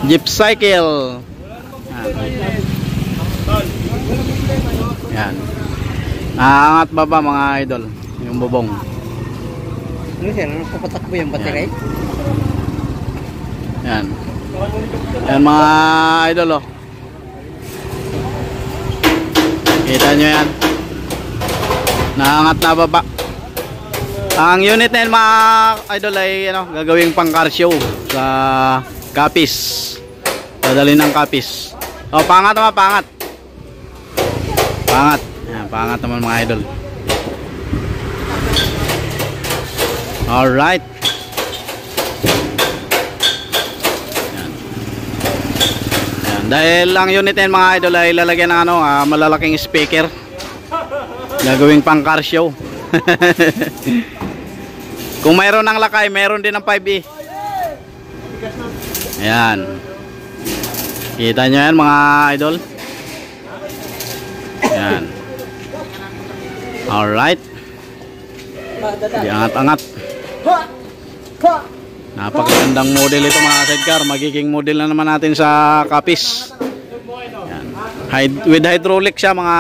Jeep cycle. Yan. Naangat baba mga idol. Yung bubong. Ano sir? Papatakbo yung battery? Yan. Yan mga idol oh. Kita nyo yan. Naangat na baba. Ang unit na yan mga idol ay ano, gagawing pang car show sa Capiz. Dadali ng Capiz. O pangat naman, pangat. Pangat. Yan, pangat naman mga idol. Alright. Yan. Yan. Dahil ang unit na yan mga idol ay lalagyan ng ano, malalaking speaker. Gagawing pang car show. Kung mayroon ng lakay, mayroon din ng 5E. Ayan. Kita nyo yan mga idol. Ayan. Alright. Diangat-angat. Napakagandang model ito mga sidecar. Magiging model na naman natin sa Capiz. Ayan. With hydraulic siya mga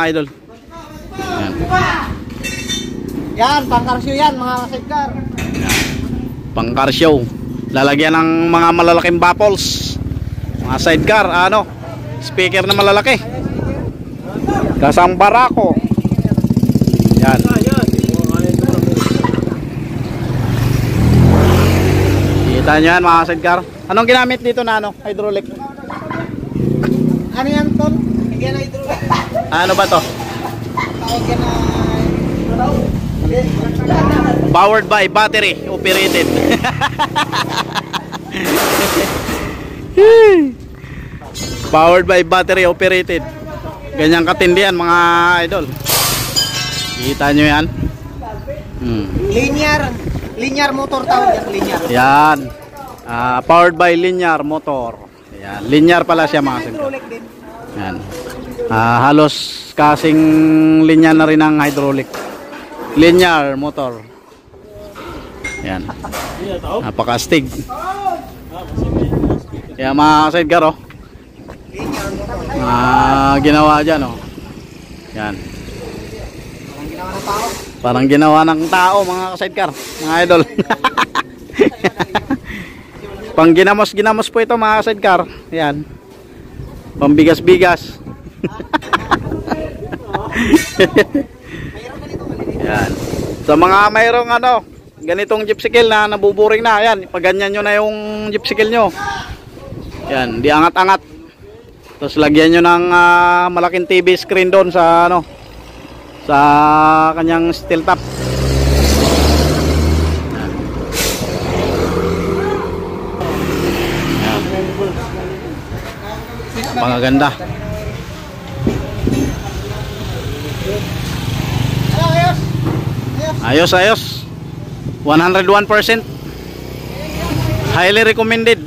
idol. Ayan. Yan, pang car show yan mga sidecar. Pang car show. Lalagyan ng mga malalaking baffles. Mga sidecar, ano? Speaker na malalaki. Kasang barako. Yan. Kita nyo yan mga sidecar. Anong ginamit dito na ano? Hydraulic. Ano yan tol? Yan hydraulic. Ano ba to? Tawag yan na Powered by battery operated. Powered by battery operated. Ganyang katindihan mga idol. Kita nyo yan. Linear motor tawag yan, linear. Yan. Powered by linear motor. Yan. Linear pala siya mga sidecar. Yan. Halos kasing linya na rin ang hydraulic. Linear motor. Yan. Napakastig. Kaya mga sidecar oh. Ginawa dyan oh. Yan. Parang ginawa ng tao mga sidecar, mga idol. Pang ginamos po ito mga sidecar. Yan. Pambigas-bigas. Yan. Sa mga mayroong ano, ganitong gypsicle na nabuburing na, yan, paganyan nyo na yung gypsicle nyo. Yan, di angat-angat. Tapos lagyan nyo ng malaking TV screen doon sa ano, sa kanyang steel top. Yan. Pangaganda. Ayos, ayos. 101%. Highly recommended.